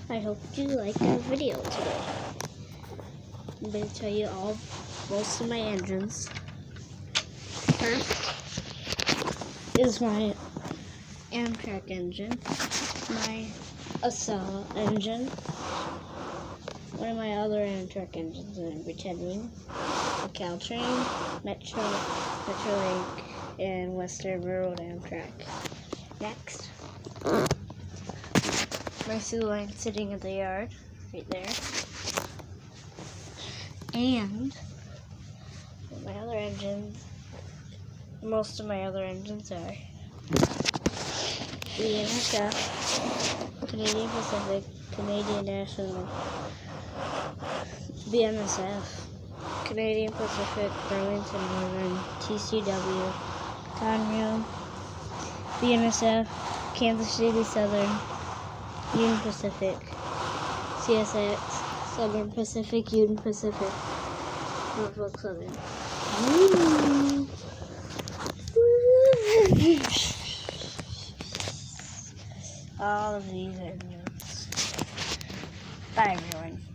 I hope you liked our video today. I'm going to tell you most of my engines. First is my Amtrak engine, my Acela engine, one of my other Amtrak engines I'm pretending, a Caltrain, Metrolink, and Western Railroad Amtrak. Next, my Soo Line sitting in the yard, right there. And my other engines, most of my other engines are the NSF, Canadian Pacific, Canadian National, BNSF, Canadian Pacific, Burlington Northern, TCW, Conrail, BNSF, Kansas City Southern, Union Pacific, CSX, Southern Pacific, Union Pacific, Norfolk Southern. All of these engines. Bye, everyone.